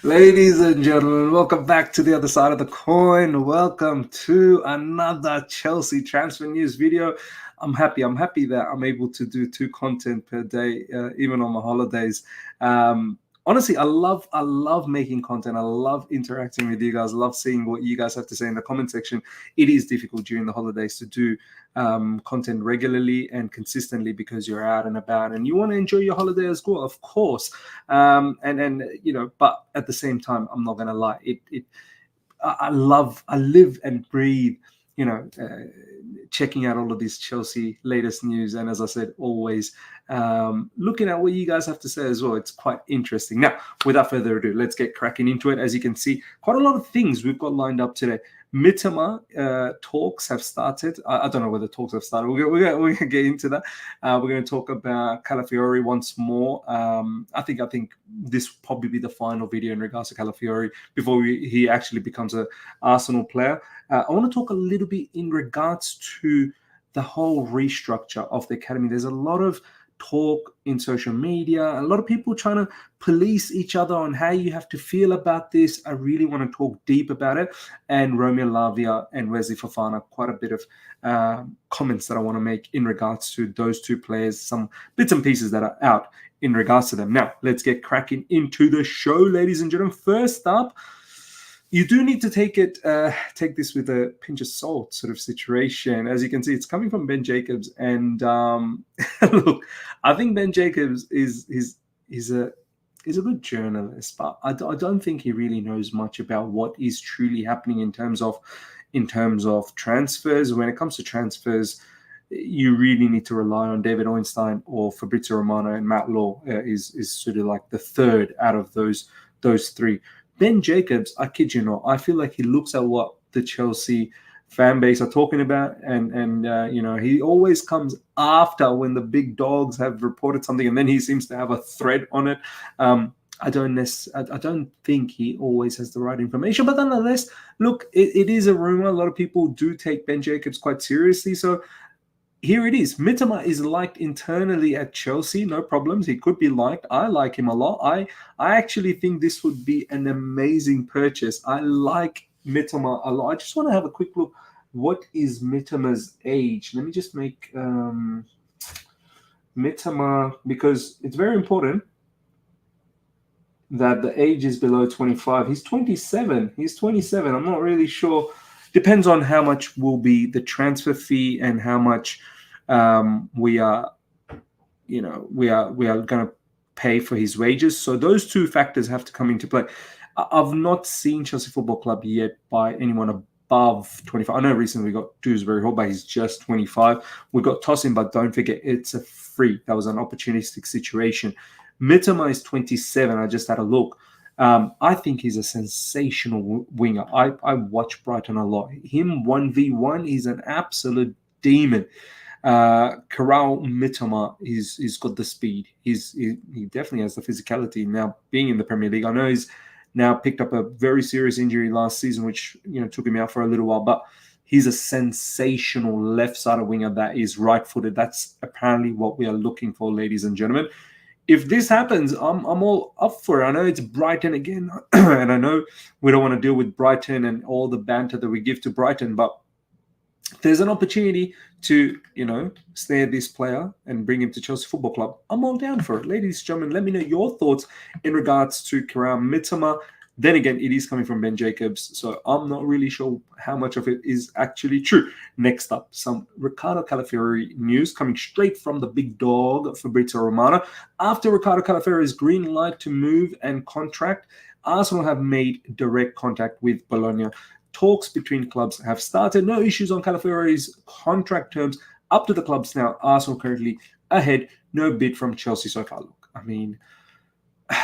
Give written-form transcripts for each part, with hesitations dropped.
Ladies and gentlemen, welcome back to the other side of the coin. Welcome to another Chelsea transfer news video. I'm happy that I'm able to do 2 content per day, even on my holidays. Honestly, I love making content. I love interacting with you guys. I love seeing what you guys have to say in the comment section. It is difficult during the holidays to do content regularly and consistently because you're out and about and you want to enjoy your holiday as well, of course. And you know, but at the same time, I'm not gonna lie. I live and breathe, you know, checking out all of this Chelsea latest news. And as I said, always looking at what you guys have to say as well. It's quite interesting. Now, without further ado, let's get cracking into it. As you can see, quite a lot of things we've got lined up today. Mitoma talks have started. I don't know whether talks have started. We're going to get into that. We're going to talk about Calafiori once more. I think this will probably be the final video in regards to Calafiori before he actually becomes an Arsenal player. I want to talk a little bit in regards to the whole restructure of the academy. There's a lot of talk in social media, a lot of people trying to police each other on how you have to feel about this. I really want to talk deep about it. And Romeo Lavia and Wesley Fofana, quite a bit of comments that I want to make in regards to those 2 players, some bits and pieces that are out in regards to them. Now, let's get cracking into the show, ladies and gentlemen. First up, you do need to take this with a pinch of salt sort of situation. As you can see, it's coming from Ben Jacobs. And look, I think Ben Jacobs is a good journalist, but I don't think he really knows much about what is truly happening in terms of transfers. When it comes to transfers, you really need to rely on David Ornstein or Fabrizio Romano, and Matt Law is sort of like the third out of those 3. Ben Jacobs, I kid you not, I feel like he looks at what the Chelsea fan base are talking about, and you know, he always comes after when the big dogs have reported something, and then he seems to have a thread on it. I don't think he always has the right information, but nonetheless, look, it is a rumor. A lot of people do take Ben Jacobs quite seriously, so here it is. Mitoma is liked internally at Chelsea. No problems. He could be liked. I like him a lot. I actually think this would be an amazing purchase. I like Mitoma a lot. I just want to have a quick look. What is Mitoma's age? Let me just make Mitoma, because it's very important that the age is below 25. He's 27. I'm not really sure. Depends on how much will be the transfer fee and how much we are going to pay for his wages. So those 2 factors have to come into play. I've not seen Chelsea Football Club yet buy anyone above 25. I know recently we got Dewsbury Hall, but he's just 25. We got Tosin, but don't forget, it's a free. That was an opportunistic situation. Mitoma is 27. I just had a look. I think he's a sensational winger. I watch Brighton a lot. Him 1v1, he's an absolute demon. Corral Mitoma, he's got the speed. He definitely has the physicality. Now, being in the Premier League, I know he's now picked up a very serious injury last season, which, you know, took him out for a little while, but he's a sensational left-sided winger that is right-footed. That's apparently what we are looking for, ladies and gentlemen. If this happens, I'm all up for it. I know it's Brighton again, and I know we don't want to deal with Brighton and all the banter that we give to Brighton, but there's an opportunity to, you know, snare this player and bring him to Chelsea Football Club. I'm all down for it. Ladies and gentlemen, let me know your thoughts in regards to Karam Mitoma. Then again, it is coming from Ben Jacobs, so I'm not really sure how much of it is actually true. Next up, some Ricardo Calafiori news coming straight from the big dog, Fabrizio Romano. After Ricardo Calafiori's green light to move and contract, Arsenal have made direct contact with Bologna. Talks between clubs have started. No issues on Calafiori's contract terms. Up to the clubs now. Arsenal currently ahead. No bid from Chelsea so far. Look, I mean,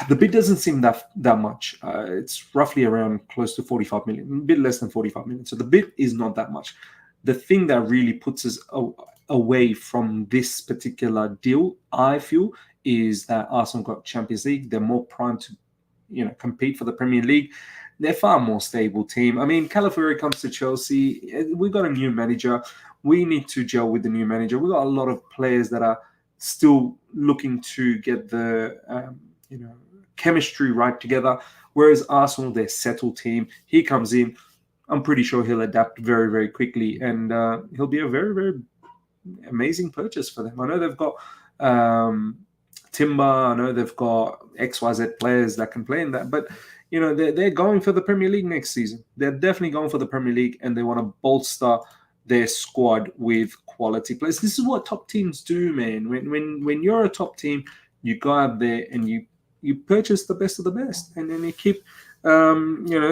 the bid doesn't seem that much. It's roughly around close to 45 million, a bit less than 45 million. So the bid is not that much. The thing that really puts us away from this particular deal, I feel, is that Arsenal got Champions League. They're more primed to, you know, compete for the Premier League. They're far more stable team. I mean, Calafiori comes to Chelsea. We've got a new manager. We need to gel with the new manager. We've got a lot of players that are still looking to get the chemistry right together. Whereas Arsenal, they're settled team. He comes in. I'm pretty sure he'll adapt very, very quickly, and he'll be a very, very amazing purchase for them. I know they've got Timber. I know they've got XYZ players that can play in that, but they're going for the Premier League next season. They're definitely going for the Premier League, and they want to bolster their squad with quality players. This is what top teams do, man. When you're a top team, you go out there and you purchase the best of the best, and then you keep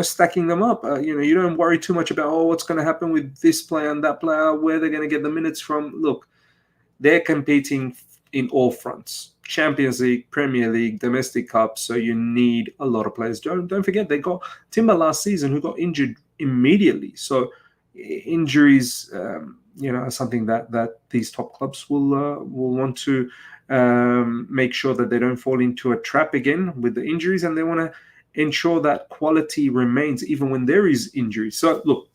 stacking them up. You don't worry too much about what's going to happen with this player and that player, where they're going to get the minutes from. Look, they're competing in all fronts: Champions League, Premier League, domestic cups. So you need a lot of players. Don't forget, they got Timber last season, who got injured immediately. So injuries, are something that these top clubs will want to make sure that they don't fall into a trap again with the injuries, and they want to ensure that quality remains even when there is injury. So look,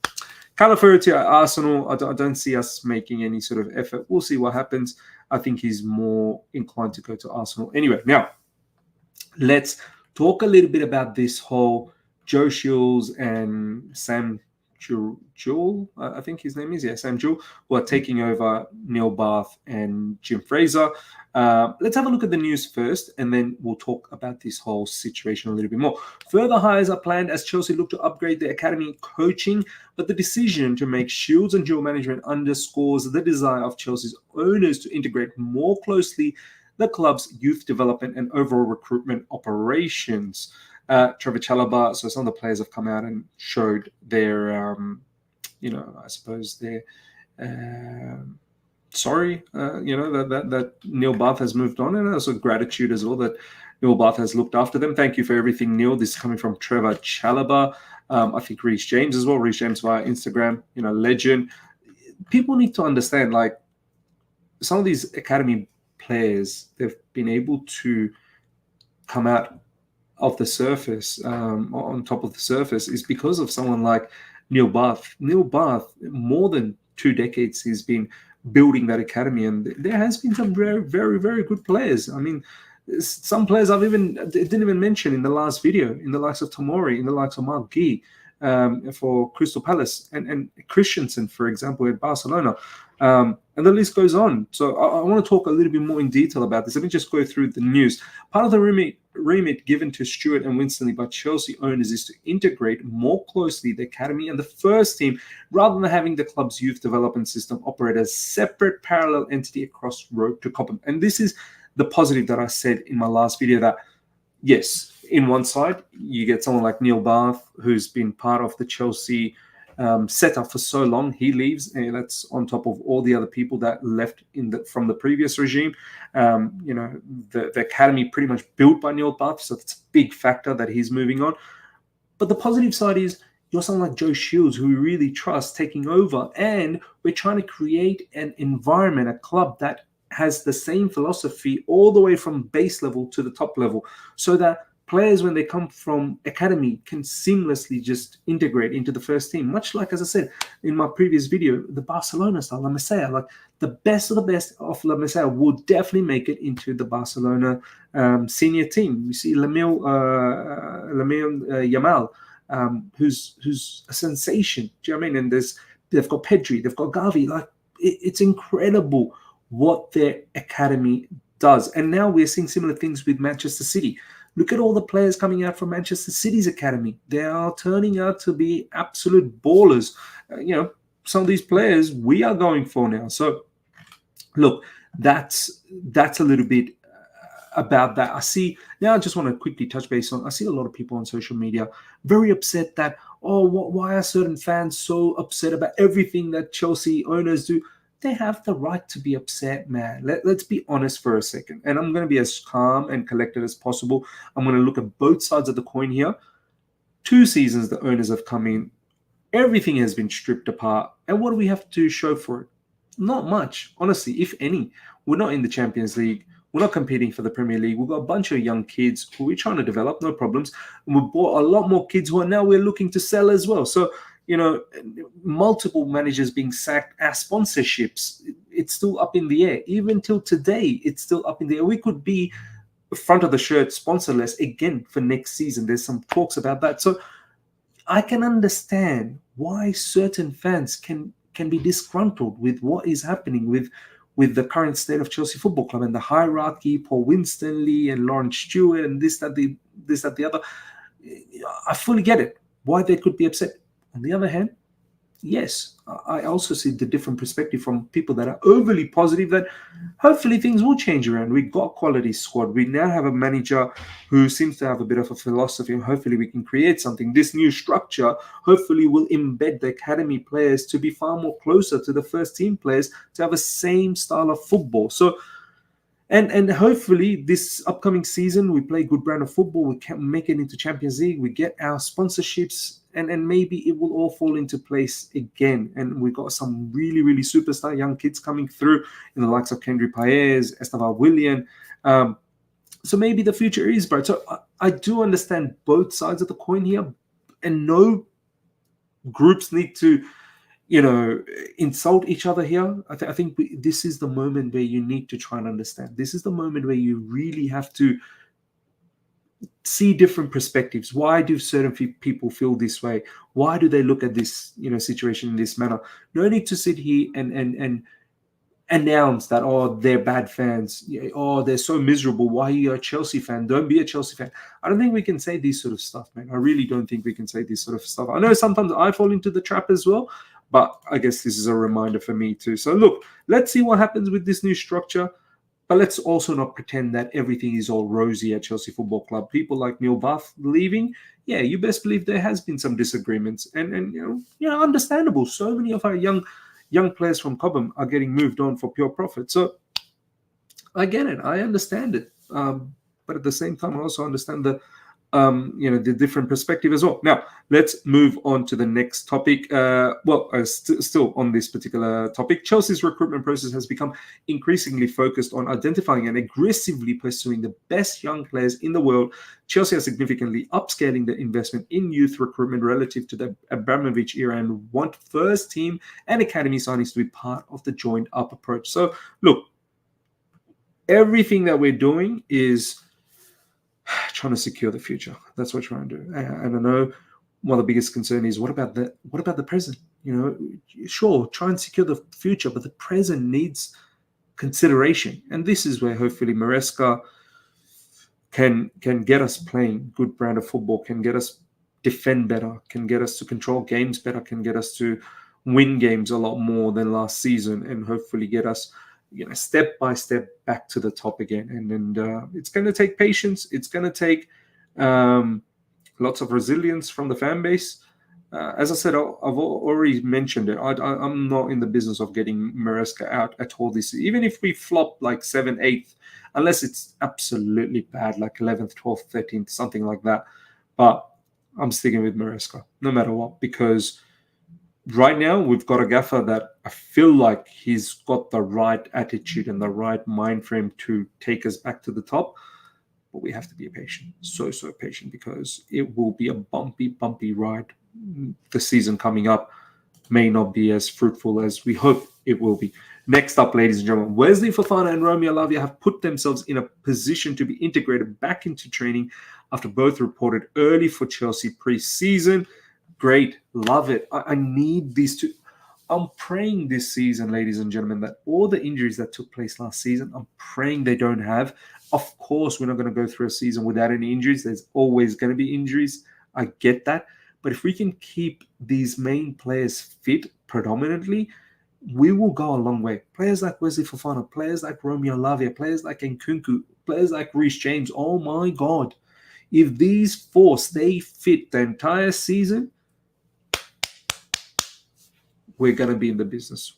Calafiori at Arsenal, I don't see us making any sort of effort. We'll see what happens. I think he's more inclined to go to Arsenal. Anyway, now let's talk a little bit about this whole Joe Shields and Sam Jewell, I think his name is, Sam Jewell, who are taking over Neil Bath and Jim Fraser. Let's have a look at the news first, and then we'll talk about this whole situation a little bit more. Further hires are planned as Chelsea look to upgrade their academy coaching, but the decision to make Shields and Jewell management underscores the desire of Chelsea's owners to integrate more closely the club's youth development and overall recruitment operations. Trevor Chalobah, so some of the players have come out and showed their, I suppose their sorry, that Neil Bath has moved on, and also gratitude as well that Neil Bath has looked after them. Thank you for everything, Neil. This is coming from Trevor Chalobah. I think Reece James as well. Reece James via Instagram, legend. People need to understand, like, some of these academy players, they've been able to come out of the surface, on top of the surface, is because of someone like Neil Bath. Neil Bath, more than 2 decades, he's been building that academy, and there has been some very, very, very good players. I mean, some players didn't even mention in the last video, in the likes of Tomori, in the likes of Mark Gee, for Crystal Palace, and Christensen, for example, at Barcelona. And the list goes on. So I want to talk a little bit more in detail about this. Let me just go through the news. Part of the remit given to Stewart and Winstanley by Chelsea owners is to integrate more closely the academy and the first team, rather than having the club's youth development system operate as separate parallel entity across road to Cobham. And this is the positive that I said in my last video, that yes, in one side, you get someone like Neil Bath, who's been part of the Chelsea setup for so long. He leaves, and that's on top of all the other people that left from the previous regime. The academy pretty much built by Neil Bath, so it's a big factor that he's moving on. But the positive side is you're someone like Joe Shields, who we really trust, taking over, and we're trying to create an environment, a club that has the same philosophy all the way from base level to the top level, so that players, when they come from academy, can seamlessly just integrate into the first team. Much like, as I said in my previous video, the Barcelona style, La Masia, like the best of the best of La Masia will definitely make it into the Barcelona senior team. You see Lamine Yamal, who's a sensation. Do you know what I mean? And they've got Pedri, they've got Gavi. Like, it's incredible what their academy does. And now we're seeing similar things with Manchester City. Look at all the players coming out from Manchester City's academy. They are turning out to be absolute ballers. Some of these players we are going for now. So, look, that's a little bit about that. I just want to quickly touch base on, I see a lot of people on social media very upset that, why are certain fans so upset about everything that Chelsea owners do? They have the right to be upset, man. Let's be honest for a second. And I'm going to be as calm and collected as possible. I'm going to look at both sides of the coin here. 2 seasons the owners have come in. Everything has been stripped apart. And what do we have to show for it? Not much, honestly, if any. We're not in the Champions League. We're not competing for the Premier League. We've got a bunch of young kids who we're trying to develop, no problems. And we've bought a lot more kids who are now we're looking to sell as well. So, multiple managers being sacked as sponsorships, it's still up in the air. Even till today, it's still up in the air. We could be front of the shirt sponsorless again for next season. There's some talks about that. So I can understand why certain fans can be disgruntled with what is happening with the current state of Chelsea Football Club and the hierarchy, Paul Winstanley and Lawrence Stewart and this, that, the other. I fully get it, why they could be upset. On the other hand, yes, I also see the different perspective from people that are overly positive that hopefully things will change around. We got quality squad. We now have a manager who seems to have a bit of a philosophy, and hopefully we can create something. This new structure hopefully will embed the academy players to be far more closer to the first team players to have a same style of football. So and hopefully this upcoming season we play good brand of football, we can make it into Champions League, we get our sponsorships, and maybe it will all fall into place again. And we got some really, really superstar young kids coming through in the likes of Kendry Paez, Esteban Willian. So maybe the future is bright. So I do understand both sides of the coin here, and no groups need to insult each other here. I think this is the moment where you need to try and understand. This is the moment where you really have to see different perspectives. Why do certain people feel this way? Why do they look at this situation in this manner? No need to sit here and announce that, oh, they're bad fans. Oh, they're so miserable. Why are you a Chelsea fan? Don't be a Chelsea fan. I don't think we can say this sort of stuff, man. I really don't think we can say this sort of stuff. I know sometimes I fall into the trap as well, but I guess this is a reminder for me too. So look, let's see what happens with this new structure. But let's also not pretend that everything is all rosy at Chelsea Football Club. People like Neil Buff leaving, yeah, you best believe there has been some disagreements, and understandable. So many of our young players from Cobham are getting moved on for pure profit. So I get it, I understand it, but at the same time, I also understand the different perspective as well. Now, let's move on to the next topic. Still on this particular topic, Chelsea's recruitment process has become increasingly focused on identifying and aggressively pursuing the best young players in the world. Chelsea are significantly upscaling the investment in youth recruitment relative to the Abramovich era and want first team and academy signings to be part of the joined up approach. So, look, everything that we're doing is trying to secure the future. That's what we're trying to do. And I know one of the biggest concern is what about the present? Sure, try and secure the future, but the present needs consideration. And this is where hopefully Maresca can get us playing good brand of football, can get us defend better, can get us to control games better, can get us to win games a lot more than last season, and hopefully get us step by step back to the top again. And it's going to take patience. It's going to take lots of resilience from the fan base. As I said, I've already mentioned it. I'm not in the business of getting Maresca out at all this. Even if we flop like 7th, 8th, unless it's absolutely bad, like 11th, 12th, 13th, something like that. But I'm sticking with Maresca no matter what, because right now, we've got a gaffer that I feel like he's got the right attitude and the right mind frame to take us back to the top. But we have to be patient, so patient, because it will be a bumpy ride. The season coming up may not be as fruitful as we hope it will be. Next up, ladies and gentlemen, Wesley Fofana and Romeo Lavia have put themselves in a position to be integrated back into training after both reported early for Chelsea pre-season. Great, love it. I need these two. I'm praying this season, ladies and gentlemen, that all the injuries that took place last season, I'm praying they don't have. Of course, we're not going to go through a season without any injuries. There's always going to be injuries. I get that. But if we can keep these main players fit predominantly, we will go a long way. Players like Wesley Fofana, players like Romeo Lavia, players like Nkunku, players like Reece James. Oh my God. If these four stay fit the entire season, we're going to be in the business.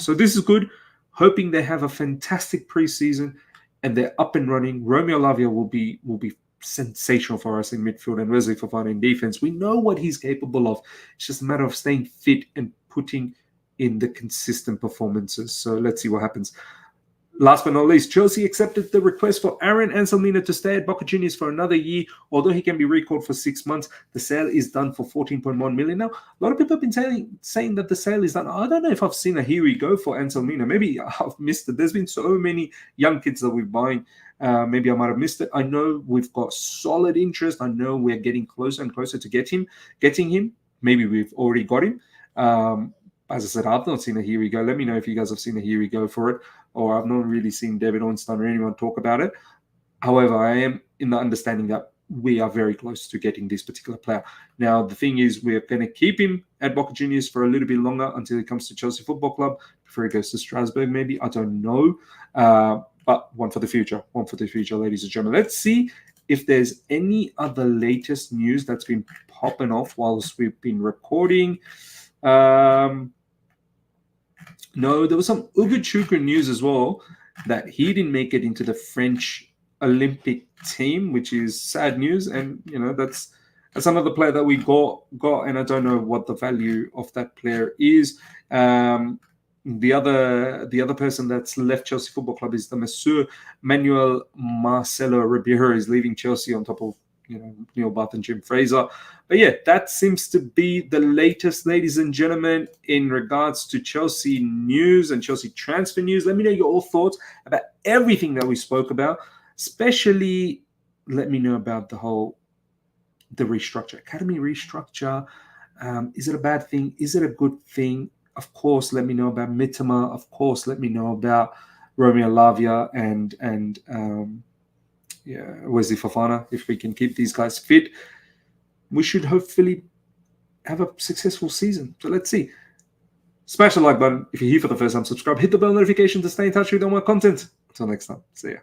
So this is good. Hoping they have a fantastic preseason and they're up and running. Romeo Lavia will be sensational for us in midfield, and Wesley Fofana in defense. We know what he's capable of. It's just a matter of staying fit and putting in the consistent performances. So let's see what happens. Last but not least, Chelsea accepted the request for Aaron Anselmina to stay at Boca Juniors for another year. Although he can be recalled for 6 months, the sale is done for 14.1 million. Now, a lot of people have been saying that the sale is done. I don't know if I've seen a here we go for Anselmina. Maybe I've missed it. There's been so many young kids that we're buying Maybe I might have missed it. I know we've got solid interest. I know we're getting closer and closer to getting him. Maybe we've already got him. As I said, I've not seen a here we go. Let me know if you guys have seen a here we go for it, or I've not really seen David Ornstein or anyone talk about it. However, I am in the understanding that we are very close to getting this particular player. Now, the thing is, we're going to keep him at Boca Juniors for a little bit longer until he comes to Chelsea Football Club, before he goes to Strasbourg, maybe. I don't know. But one for the future, ladies and gentlemen. Let's see if there's any other latest news that's been popping off whilst we've been recording. No, there was some Ugochukwu news as well, that he didn't make it into the French Olympic team, which is sad news. And that's another player that we got, and I don't know what the value of that player is. The other person that's left Chelsea Football Club is the Monsieur Manuel Marcelo Ribeiro, is leaving Chelsea on top of Neil Bath and Jim Fraser. But yeah, that seems to be the latest, ladies and gentlemen, in regards to Chelsea news and Chelsea transfer news. Let me know your thoughts about everything that we spoke about. Especially, let me know about the restructure, academy restructure. Is it a bad thing? Is it a good thing? Of course, let me know about Mitoma. Of course, let me know about Romeo Lavia and Wesley Fofana. If we can keep these guys fit, we should hopefully have a successful season. So let's see. Smash the like button if you're here for the first time. Subscribe. Hit the bell notification to stay in touch with all my content. Until next time. See ya.